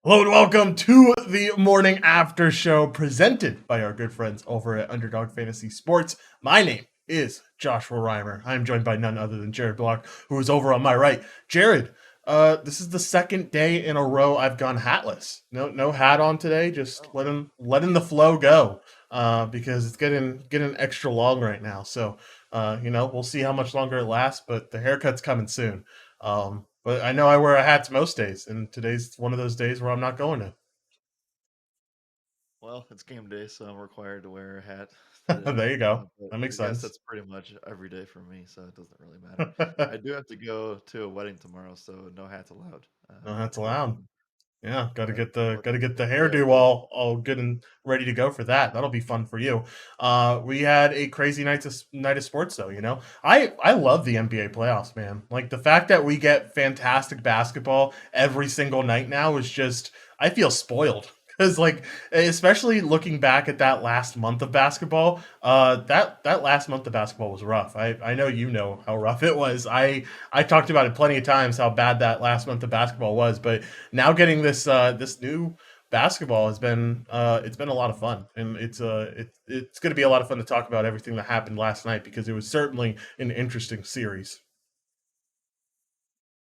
Hello and welcome to the morning after show presented by our good friends over at Underdog Fantasy Sports. My name is Joshua Reimer. I'm joined by none other than Jared Block, who is over on my right. Jared, this is the second day in a row I've gone hatless. No hat on today. Just Oh, letting the flow go. Because it's getting extra long right now. So we'll see how much longer it lasts, but the haircut's coming soon. But I know I wear a hat most days, and today's one of those days where I'm not going to. well, it's game day, so I'm required to wear a hat today. There you go. But That makes I guess sense. that's pretty much every day for me, so it doesn't really matter. I do have to go to a wedding tomorrow, so no hats allowed. No hats But allowed. Yeah, got to but get the look, got to get the yeah, hairdo all good and ready to go for that. That'll be fun for you. We had a crazy night of sports though. I love the NBA playoffs, man. Like the fact that we get fantastic basketball every single night now is just I feel spoiled because like especially looking back at that last month of basketball. That last month of basketball was rough. I know you know how rough it was. I talked about it plenty of times how bad that last month of basketball was, but now getting this new basketball has been it's been a lot of fun, and it's going to be a lot of fun to talk about everything that happened last night because it was certainly an interesting series.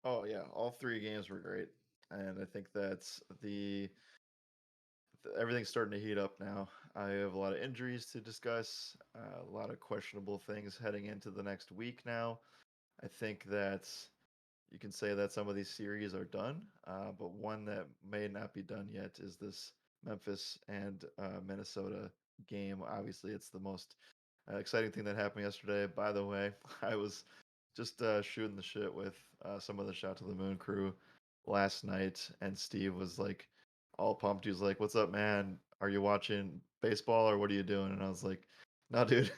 oh yeah, all three games were great, and I think that's everything's starting to heat up now. I have a lot of injuries to discuss, a lot of questionable things heading into the next week now. I think that you can say that some of these series are done, but one that may not be done yet is this Memphis and Minnesota game. Obviously, it's the most exciting thing that happened yesterday. By the way, I was just shooting the shit with some of the Shot to the Moon crew last night, and Steve was like all pumped. He was like, "What's up, man? Are you watching baseball or what are you doing?" And I was like, "No, dude,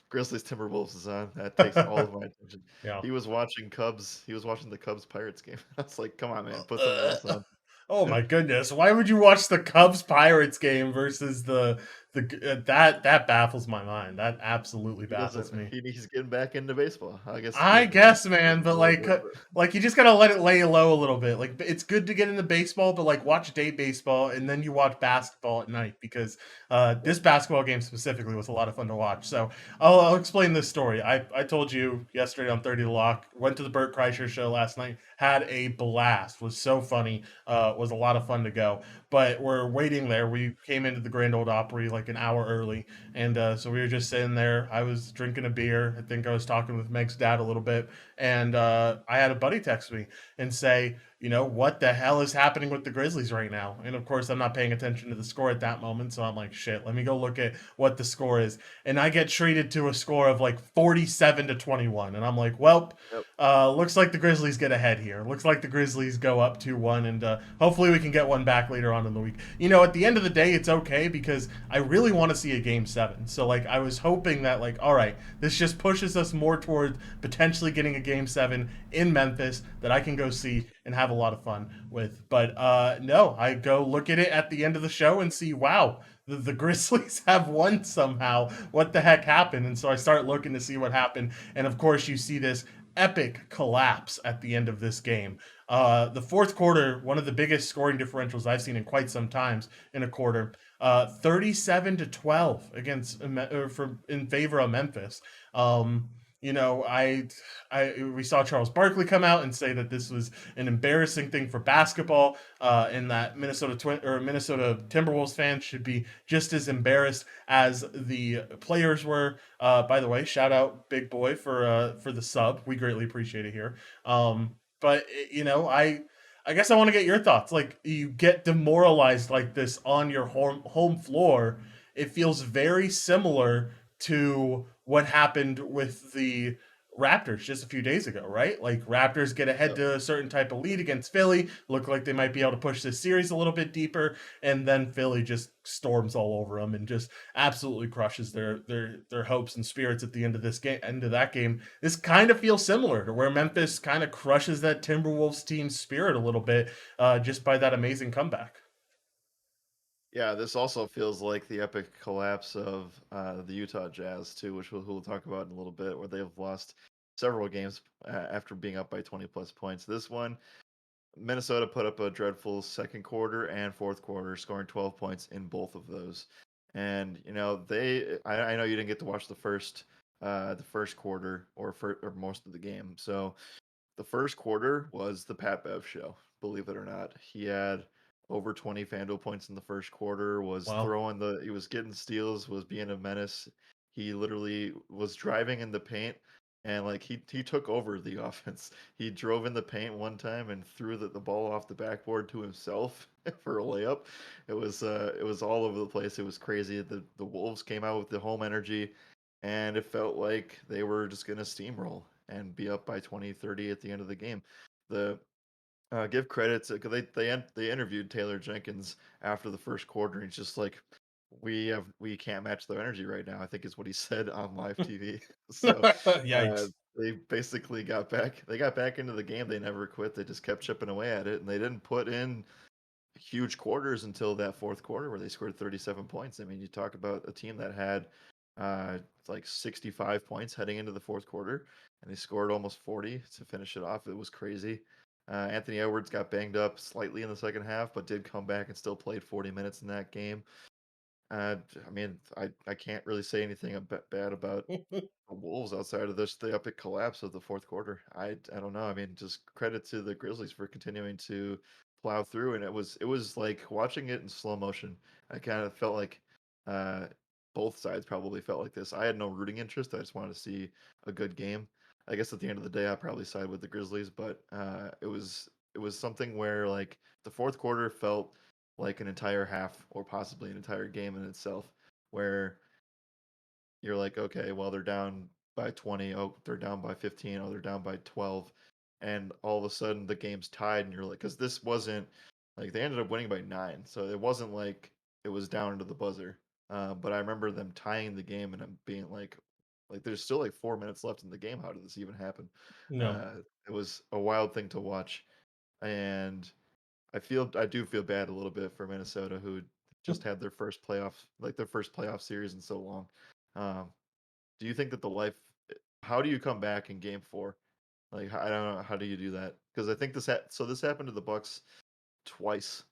Grizzlies Timberwolves is on. That takes all of my attention." Yeah. He was watching Cubs. He was watching the Cubs Pirates game. I was like, "Come on, man, put something else on." Oh my goodness! Why would you watch the Cubs Pirates game versus the that baffles my mind. That absolutely He baffles doesn't. me. He's getting back into baseball. I guess I getting back guess, into man, it a but little bit, but like you just gotta let it lay low a little bit. Like it's good to get into baseball, but like watch day baseball and then you watch basketball at night because yep. this basketball game specifically was a lot of fun to watch. So I'll explain this story. I told you yesterday on 30 to Lock. Went to the Burt Kreischer show last night. Had a blast. Was so funny. Was a lot of fun to go. But we're waiting there. We came into the Grand Old Opry like an hour early, and so we were just sitting there. I was drinking a beer. I think I was talking with Meg's dad a little bit. And I had a buddy text me and say, what the hell is happening with the Grizzlies right now? And of course, I'm not paying attention to the score at that moment. So I'm like, shit, let me go look at what the score is. And I get treated to a score of like 47-21. And I'm like, well, Yep. looks like the Grizzlies get ahead here. Looks like the Grizzlies go up 2-1, and hopefully we can get one back later on in the week. At the end of the day, it's okay because I really want to see a game seven. So, like, I was hoping that, like, all right, this just pushes us more toward potentially getting a game seven in Memphis that I can go see and have a lot of fun with. But no, I go look at it at the end of the show and see, wow, the Grizzlies have won somehow. What the heck happened? And so I start looking to see what happened. And of course, you see this epic collapse at the end of this game. The fourth quarter, one of the biggest scoring differentials I've seen in quite some times in a quarter. 37-12 against in favor of Memphis. You know, I we saw Charles Barkley come out and say that this was an embarrassing thing for basketball, and that Minnesota Timberwolves fans should be just as embarrassed as the players were. By the way, shout out Big Boy for the sub. We greatly appreciate it here. But I guess I want to get your thoughts. Like you get demoralized like this on your home floor. It feels very similar to what happened with the Raptors just a few days ago, right? Like Raptors get ahead Yep. to a certain type of lead against Philly, look like they might be able to push this series a little bit deeper, and then Philly just storms all over them and just absolutely crushes their hopes and spirits at the end of this game. End of that game, this kind of feels similar to where Memphis kind of crushes that Timberwolves team's spirit a little bit, just by that amazing comeback. Yeah, this also feels like the epic collapse of the Utah Jazz too, which we'll talk about in a little bit, where they've lost several games after being up by 20 plus points. This one, Minnesota put up a dreadful second quarter and fourth quarter, scoring 12 points in both of those. And I know you didn't get to watch the first quarter or most of the game. So the first quarter was the Pat Bev show, believe it or not. He had over 20 FanDuel points in the first quarter, Well, he was getting steals, was being a menace. He literally was driving in the paint and like he took over the offense. He drove in the paint one time and threw the ball off the backboard to himself for a layup. It was all over the place. It was crazy. The Wolves came out with the home energy and it felt like they were just going to steamroll and be up by 20, 30 at the end of the game. The Give credit to because they interviewed Taylor Jenkins after the first quarter, and he's just like, we can't match their energy right now. I think is what he said on live TV. So yikes. they basically got back. They got back into the game. They never quit. They just kept chipping away at it, and they didn't put in huge quarters until that fourth quarter where they scored 37 points. I mean, you talk about a team that had like 65 points heading into the fourth quarter, and they scored almost 40 to finish it off. It was crazy. Anthony Edwards got banged up slightly in the second half, but did come back and still played 40 minutes in that game. I mean, I can't really say anything bad about the Wolves outside of the epic collapse of the fourth quarter. I don't know. I mean, just credit to the Grizzlies for continuing to plow through, and it was like watching it in slow motion. I kind of felt like uh, both sides probably felt like this. I had no rooting interest. I just wanted to see a good game. I guess at the end of the day, I probably side with the Grizzlies, but it was something where like the fourth quarter felt like an entire half or possibly an entire game in itself, where you're like, okay, well, they're down by 20. Oh, they're down by 15. Oh, they're down by 12. And all of a sudden the game's tied. And you're like, because this wasn't like they ended up winning by 9. So it wasn't like it was down to the buzzer. But I remember them tying the game and I'm being like, there's still like 4 minutes left in the game. How did this even happen? No. It was a wild thing to watch. And I do feel bad a little bit for Minnesota, who just had their first playoff series in so long. Um, do you think that how do you come back in game 4? Like, I don't know, how do you do that? Because I think this happened to the Bucks twice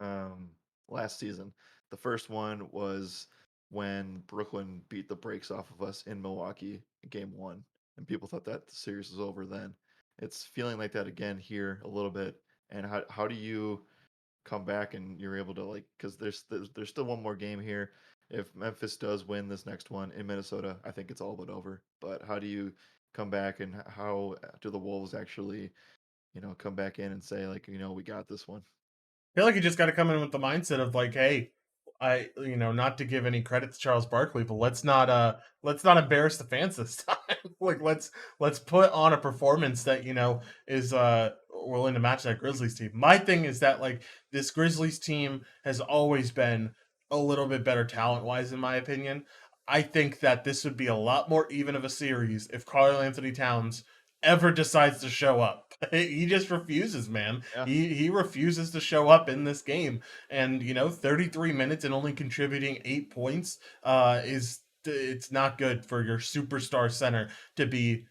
um, last season. The first one was when Brooklyn beat the brakes off of us in Milwaukee in game 1, and people thought that the series was over then. It's feeling like that again here a little bit. And how do you come back and you're able to like because there's still one more game here. If Memphis does win this next one in Minnesota, I think it's all but over. But how do you come back and how do the Wolves actually, come back in and say like, we got this one? Feel like you just got to come in with the mindset of like, hey, not to give any credit to Charles Barkley, but let's not embarrass the fans this time. Like, let's put on a performance that is willing to match that Grizzlies team. My thing is that like this Grizzlies team has always been a little bit better talent wise, in my opinion. I think that this would be a lot more even of a series if Karl Anthony Towns ever decides to show up. He just refuses, man. Yeah. He refuses to show up in this game, and 33 minutes and only contributing 8 points is it's not good for your superstar center to be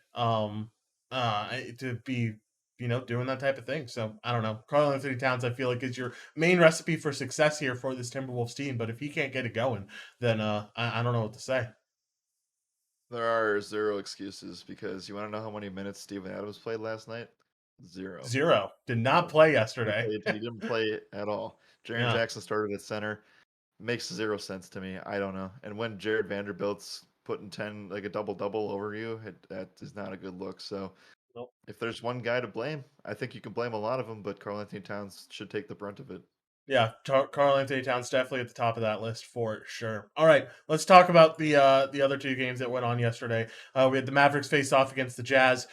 doing that type of thing. So I don't know. Karl Anthony Towns, I feel like is your main recipe for success here for this Timberwolves team. But if he can't get it going, then I don't know what to say. There are zero excuses because you want to know how many minutes Steven Adams played last night? Zero. Zero did not No. play yesterday. He didn't play at all. Jaren Yeah. Jackson started at center. Makes zero sense to me. I don't know. And when Jared Vanderbilt's putting 10 like a double double over you, that is not a good look. So Nope. if there's one guy to blame, I think you can blame a lot of them, but Karl Anthony Towns should take the brunt of it. Yeah, Karl Anthony Towns definitely at the top of that list for sure. All right, let's talk about the other two games that went on yesterday. We had the Mavericks face off against the Jazz.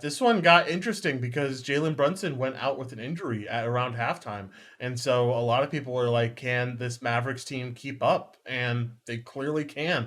This one got interesting because Jalen Brunson went out with an injury at around halftime, and so a lot of people were like, "Can this Mavericks team keep up?" And they clearly can.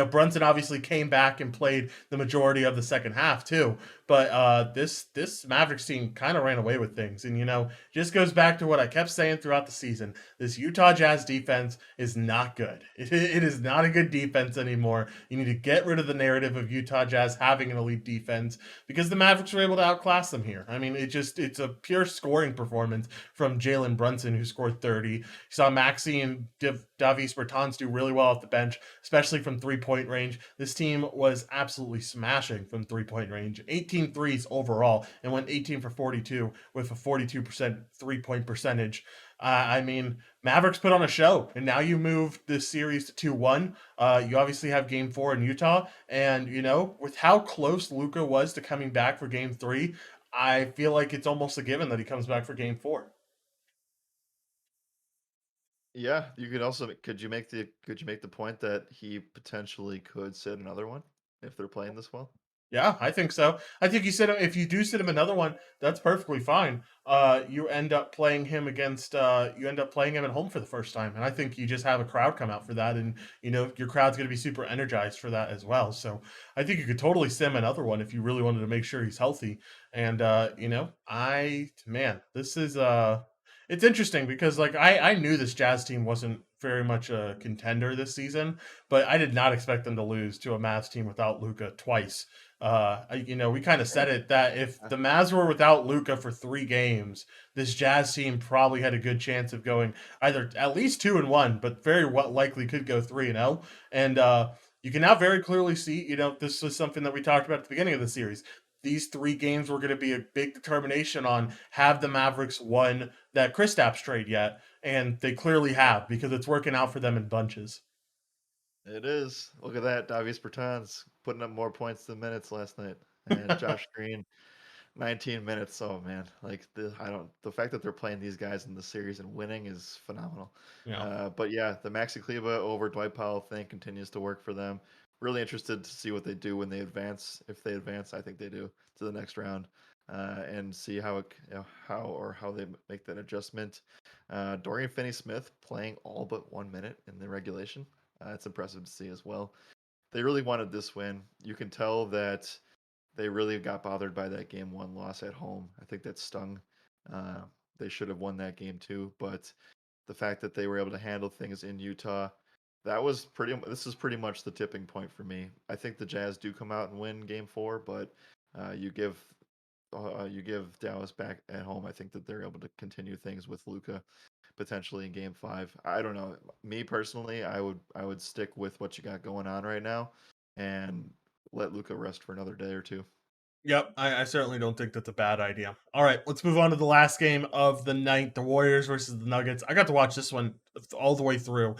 Brunson obviously came back and played the majority of the second half too, but this Mavericks team kind of ran away with things, and just goes back to what I kept saying throughout the season. This Utah Jazz defense is not good. It is not a good defense anymore. You need to get rid of the narrative of Utah Jazz having an elite defense because the Mavericks were able to outclass them here. I mean, it's a pure scoring performance from Jalen Brunson, who scored 30. You saw Maxi and Davis Bertans do really well at the bench, especially from 3 point range. This team was absolutely smashing from 3 point range, 18 threes overall, and went 18 for 42 with a 42% 3 point percentage. I mean, Mavericks put on a show, and now you move this series to 2-1. You obviously have game four in Utah, and with how close Luka was to coming back for game three, I feel like it's almost a given that he comes back for game four. Yeah, you could also could you make the point that he potentially could set another one if they're playing this well? Yeah, I think so. I think you said if you do sit him another one, that's perfectly fine. You end up playing him against you end up playing him at home for the first time, and I think you just have a crowd come out for that, and your crowd's going to be super energized for that as well. So I think you could totally sim another one if you really wanted to make sure he's healthy. And I man, this is it's interesting because like I knew this Jazz team wasn't very much a contender this season, but I did not expect them to lose to a Mavs team without Luca twice. We kind of said it that if the Mavs were without Luca for 3 games, this Jazz team probably had a good chance of going either at least 2-1, but very likely could go 3-0. And you can now very clearly see, this was something that we talked about at the beginning of the series. These 3 games were going to be a big determination on have the Mavericks won that Kristaps trade yet, and they clearly have because it's working out for them in bunches. It is. Look at that. Davis Bertans putting up more points than minutes last night. And Josh Green, 19 minutes. Oh man, like the fact that they're playing these guys in the series and winning is phenomenal. Yeah. But yeah, the Maxi Kleba over Dwight Powell thing continues to work for them. Really interested to see what they do when they advance. If they advance, I think they do to the next round, and see how they make that adjustment. Dorian Finney-Smith playing all but 1 minute in the regulation. It's impressive to see as well. They really wanted this win. You can tell that they really got bothered by that game one loss at home. I think that stung. Uh, they should have won that game too, but the fact that they were able to handle things in Utah, that was pretty. This is pretty much the tipping point for me. I think the Jazz do come out and win Game Four, but uh, you give you give Dallas back at home. I think that they're able to continue things with Luca potentially in Game Five. I don't know. Me personally, I would stick with what you got going on right now, and let Luca rest for another day or two. Yep, I certainly don't think that's a bad idea. All right, let's move on to the last game of the night, the Warriors versus the Nuggets. I got to watch this one all the way through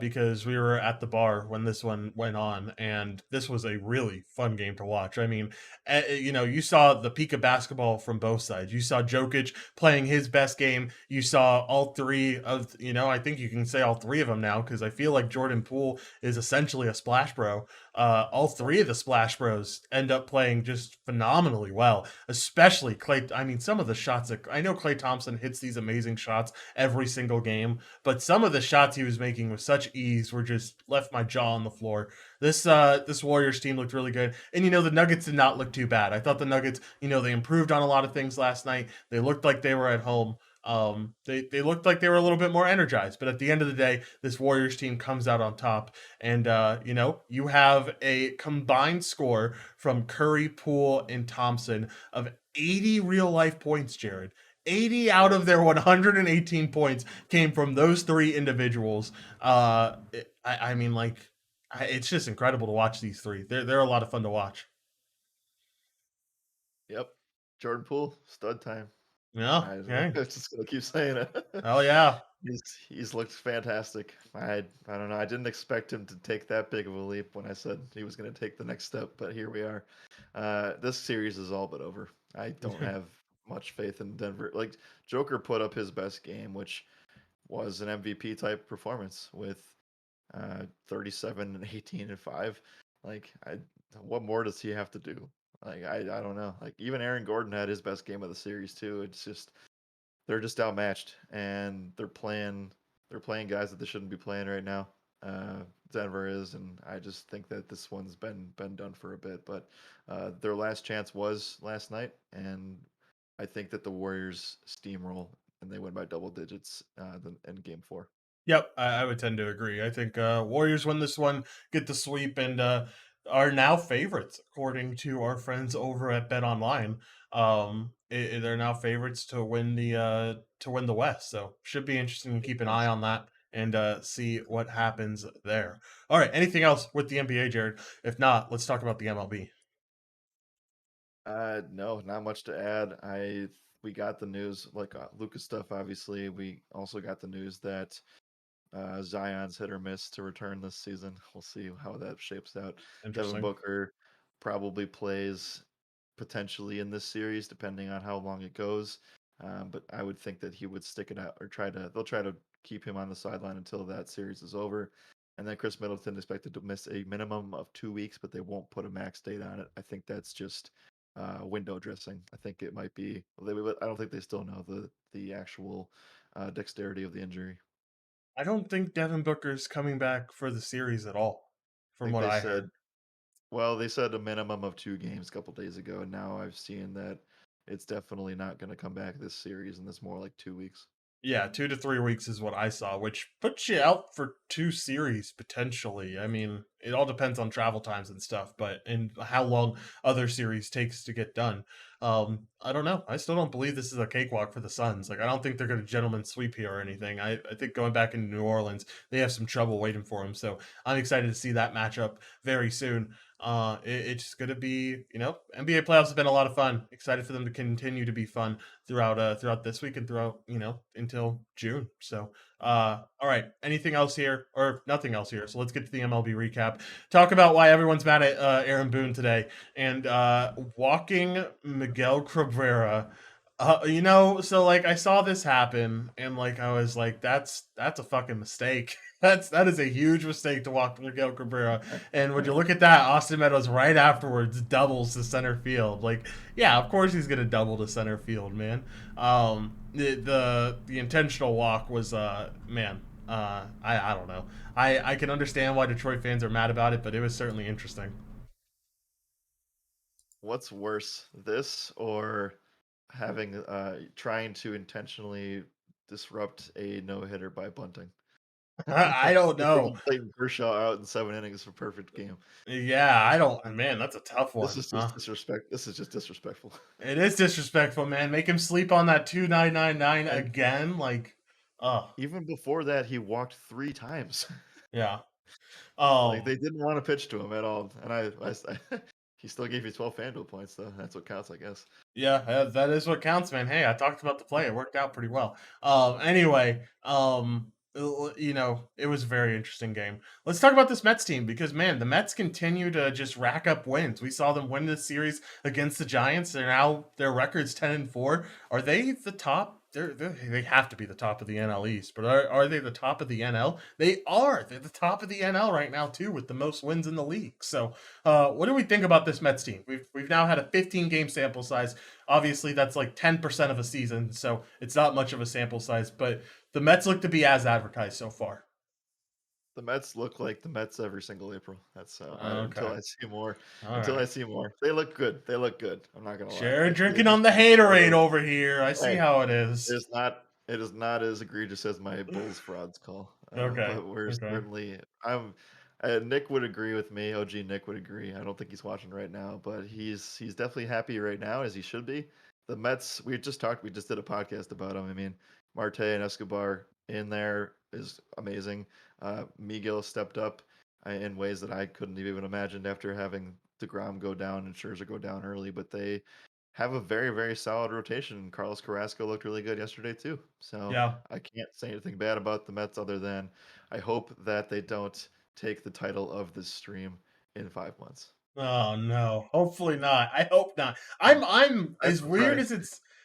because we were at the bar when this one went on, and this was a really fun game to watch. I mean, you saw the peak of basketball from both sides. You saw Jokic playing his best game. You saw all three of, I think you can say all three of them now because I feel like Jordan Poole is essentially a splash bro. All three of the Splash Bros end up playing just phenomenally well, especially Clay. I mean, some of the shots that I know Clay Thompson hits these amazing shots every single game, but some of the shots he was making with such ease were just left my jaw on the floor. This Warriors team looked really good, and the Nuggets did not look too bad. I thought the Nuggets, they improved on a lot of things last night. They looked like they were at home. They looked like they were a little bit more energized, but at the end of the day, this Warriors team comes out on top. And you have a combined score from Curry, Poole, and Thompson of 80 real life points, Jared. 80 out Yep. of their 118 points came from those three individuals. I mean, like, it's just incredible to watch these three. They're a lot of fun to watch. Yep. Jordan Poole, stud time. Yeah. I Okay. was just gonna keep saying it. Oh yeah. He's looked fantastic. I don't know. I didn't expect him to take that big of a leap when I said he was going to take the next step, but here we are. This series is all but over. I don't have much faith in Denver. Like Joker put up his best game, which was an MVP type performance with 37 and 18 and 5. Like what more does he have to do? Like I don't know. Like even Aaron Gordon had his best game of the series too. It's just they're just outmatched and they're playing guys that they shouldn't be playing right now. Denver is, and I just think that this one's been done for a bit. But their last chance was last night, and I think that the Warriors steamroll and they win by double digits in Game 4. Yep, I would tend to agree. I think Warriors win this one, get the sweep, and are now favorites according to our friends over at Bet Online. They're now favorites to win the West, so should be interesting to keep an eye Nice. on that and see what happens there. All right, anything else with the NBA, Jared? If not, let's talk about the MLB. No, not much to add. We got the news like Lucas stuff. Obviously, we also got the news that Zion's hit or miss to return this season. We'll see how that shapes out. Devin Interesting. Booker probably plays potentially in this series, depending on how long it goes. But I would think that he would stick it out or they'll try to keep him on the sideline until that series is over. And then Chris Middleton expected to miss a minimum of 2 weeks, but they won't put a max date on it. I think that's just window dressing. I think it might be. I don't think they still know the actual dexterity of the injury. I don't think Devin Booker's coming back for the series at all, I from think what they I said heard. Well, they said a minimum of 2 games a couple days ago, and now I've seen that it's definitely not going to come back this series, and it's more like 2 weeks. Yeah, 2 to 3 weeks is what I saw, which puts you out for two series potentially. I mean, it all depends on travel times and stuff, but and how long other series takes to get done. I don't know. I still don't believe this is a cakewalk for the Suns. Like, I don't think they're going to gentleman sweep here or anything. I think going back into New Orleans, they have some trouble waiting for them. So I'm excited to see that matchup very soon. It's going to be, NBA playoffs have been a lot of fun. Excited for them to continue to be fun throughout this week and throughout until June. So all right, anything else here or nothing else here? So let's get to the MLB recap. Talk about why everyone's mad at Aaron Boone today and walking Miguel Cabrera. So like I saw this happen and like I was like, that's a fucking mistake. That is a huge mistake to walk Miguel Cabrera. And when you look at that, Austin Meadows right afterwards doubles to center field. Like, yeah, of course he's gonna double to center field, man. The intentional walk was man. I don't know. I can understand why Detroit fans are mad about it, but it was certainly interesting. What's worse, this or having trying to intentionally disrupt a no hitter by bunting? I don't know. Taking Clayton Kershaw out in 7 innings for perfect game. Yeah, I don't. Man, that's a tough This one. is just disrespect. This is just disrespectful. It is disrespectful, man. Make him sleep on that 2.999 And again. Like, oh even before that, he walked 3 times. yeah. Like Um, they didn't want to pitch to him at all, and he still gave you 12 FanDuel points though. That's what counts, I guess. Yeah, that is what counts, man. Hey, I talked about the play; it worked out pretty well. Anyway, it was a very interesting game. Let's talk about this Mets team because man, the Mets continue to just rack up wins. We saw them win this series against the Giants. Their record's 10-4. Are they the top? They have to be the top of the NL East, but are they the top of the NL? They are. They're the top of the NL right now too, with the most wins in the league. So what do we think about this Mets team? We've now had a 15 game sample size. Obviously, that's like 10% of a season, so it's not much of a sample size. But the Mets look to be as advertised so far. The Mets look like the Mets every single April. That's until Okay, I see more. all Until I right. see more, they look good. They look good. I'm not gonna lie. Jared They drinking on just the sort haterade of over here. I see hey. how it is. It is not as egregious as my Bulls frauds call, Okay, but we're okay. certainly. Nick would agree with me. OG Nick would agree. I don't think he's watching right now, but he's definitely happy right now as he should be. The Mets. We just did a podcast about them. I mean, Marte and Escobar in there is amazing. Miguel stepped up in ways that I couldn't have even imagined after having DeGrom go down and Scherzer go down early, but they have a very, very solid rotation. Carlos Carrasco looked really good yesterday too. So Yeah. I can't say anything bad about the Mets other than I hope that they don't take the title of this stream in 5 months. Oh no. Hopefully not. I hope not. Um, I'm That's right.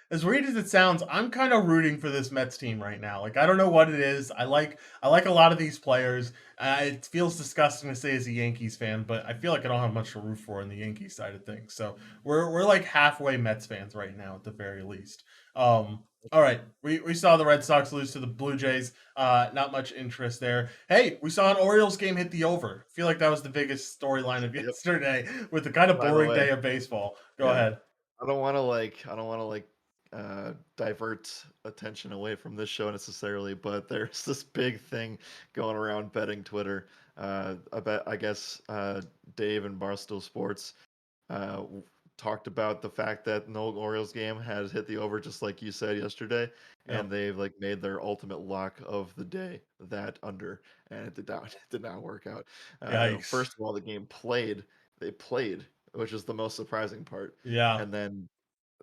as weird as it sounds, I'm kind of rooting for this Mets team right now. Like I don't know what it is. I like a lot of these players. It feels disgusting to say as a Yankees fan, but I feel like I don't have much to root for in the Yankees side of things. So we're like halfway Mets fans right now at the very least. All right, we saw the Red Sox lose to the Blue Jays. Not much interest there. Hey, we saw an Orioles game hit the over. I feel like that was the biggest storyline of Yep. yesterday with the kind of By the boring way, day of baseball. Go yeah. ahead. I don't want to like divert attention away from this show necessarily, but there's this big thing going around betting Twitter. I guess Dave and Barstool Sports w- talked about the fact that no Orioles game has hit the over, just like you said yesterday, Yeah. and they've like made their ultimate lock of the day that under, and it did not it did not work out. Yikes. First of all, the game played, they played, which is the most surprising part, Yeah. and then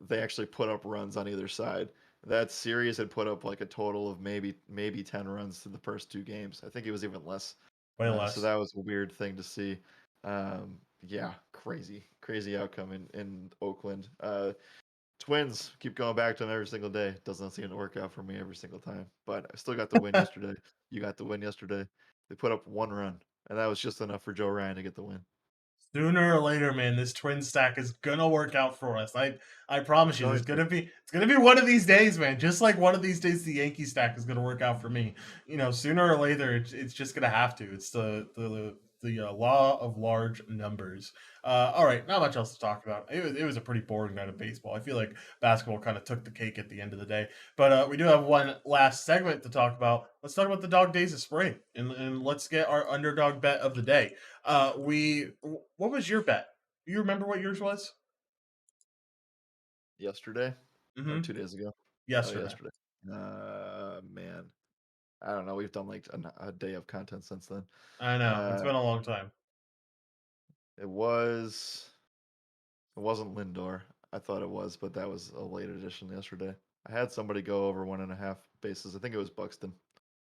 they actually put up runs on either side. That series had put up like a total of maybe 10 runs to the first two games. I think it was even less. Way So less. that was a weird thing to see. Yeah, crazy outcome in Oakland. Twins keep going back to them every single day. Doesn't seem to work out for me every single time. But I still got the win yesterday. You got the win yesterday. They put up one run, and that was just enough for Joe Ryan to get the win. Sooner or later, man, this twin stack is gonna work out for us. I promise It's you, going to. it's gonna be one of these days, man. Just like one of these days, the Yankee stack is gonna work out for me. Sooner or later, it's just gonna have to. It's the law of large numbers. All right, not much else to talk about. It was a pretty boring night of baseball. I feel like basketball kind of took the cake at the end of the day. But we do have one last segment to talk about. Let's talk about the dog days of spring, and let's get our underdog bet of the day. What was your bet? Do you remember what yours was? Yesterday or Mm-hmm. 2 days ago? Oh, Yesterday. yesterday. Man, I don't know. We've done like a day of content since then. I know it's Uh, been a long time. it was. It wasn't Lindor. I thought it was, but that was a late edition yesterday. I had somebody go over 1.5 bases. I think it was Buxton.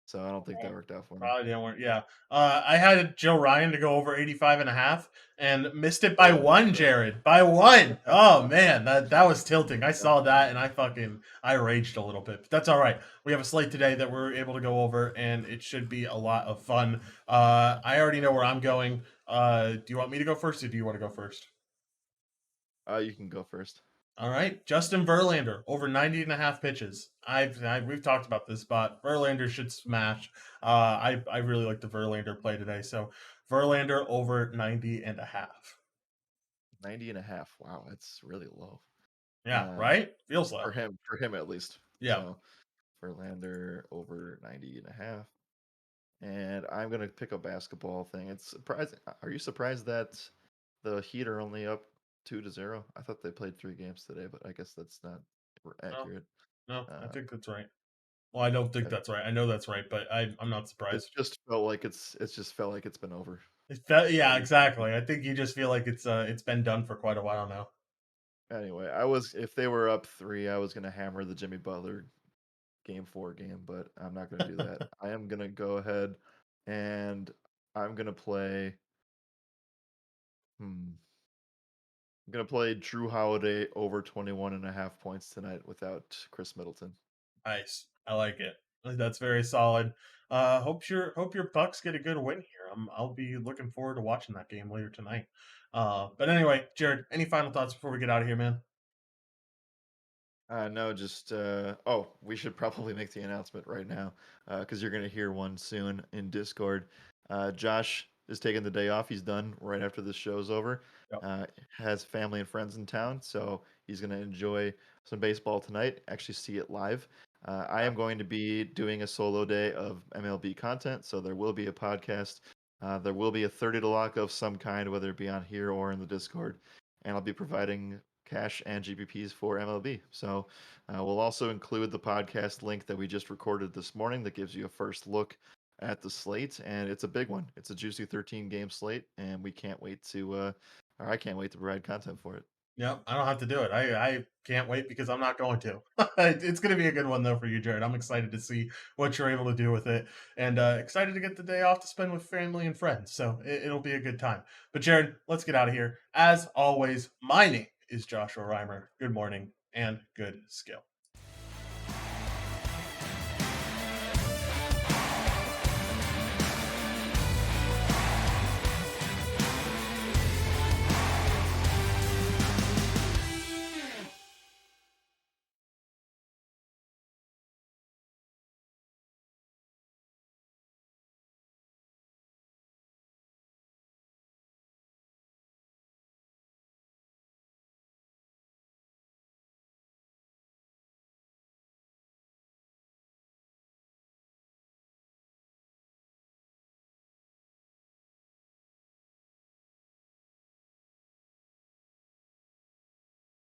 So I don't think that worked out for me. Probably didn't work. Yeah. I had Joe Ryan to go over 85.5 and missed it by Oh my one, god. Jared. By one. Oh man, that was tilting. I saw that and I raged a little bit. But that's all right. We have a slate today that we're able to go over and it should be a lot of fun. I already know where I'm going. Do you want me to go first or do you want to go first? You can go first. All right, Justin Verlander over 90.5 pitches. We've talked about this spot. Verlander should smash. I really like the Verlander play today. So Verlander over 90.5. 90 and a half. Wow, that's really low. Yeah, Um, right? Feels for low. him at least. Yeah, So Verlander over 90 and a half. And I'm gonna pick a basketball thing. It's surprising. Are you surprised that the Heat are only up 2-0? I thought they played 3 games today, but I guess that's not no, accurate. no, I Uh, think that's right. Well, I don't think it, that's right. I know that's right, but I'm not it's surprised. just felt like it's just felt like it's been over. Yeah, Maybe. exactly. I think you just feel like it's been done for quite a while now. Anyway, I was if they were up 3, I was gonna hammer the Jimmy Butler game 4 game, but I'm not gonna do that. I am gonna go ahead and I'm gonna play. Hmm. I'm gonna play Drew Holiday over 21.5 points tonight without Chris Middleton. Nice. I like it. That's very solid. Hope your Bucks get a good win here. I'll be looking forward to watching that game later tonight. But anyway, Jared, any final thoughts before we get out of here, man? No, just we should probably make the announcement right now because you're gonna hear one soon in Discord. Josh is taking the day off. He's done right after this show's over. Yep. Has family and friends in town, so he's gonna enjoy some baseball tonight. Actually, see it live. I Yeah. am going to be doing a solo day of MLB content, so there will be a podcast. There will be a 30 to lock of some kind, whether it be on here or in the Discord, and I'll be providing cash and GPPs for MLB. So we'll also include the podcast link that we just recorded this morning that gives you a first look at the slate, and it's a big one. It's a juicy 13 game slate, and we can't wait to, or I can't wait to provide content for it. Yep. I don't have to do it. I can't wait because I'm not going to. It's going to be a good one though for you, Jared. I'm excited to see what you're able to do with it, and excited to get the day off to spend with family and friends. So it'll be a good time. But Jared, let's get out of here. As always, my name is Joshua Reimer. Good morning and good skill.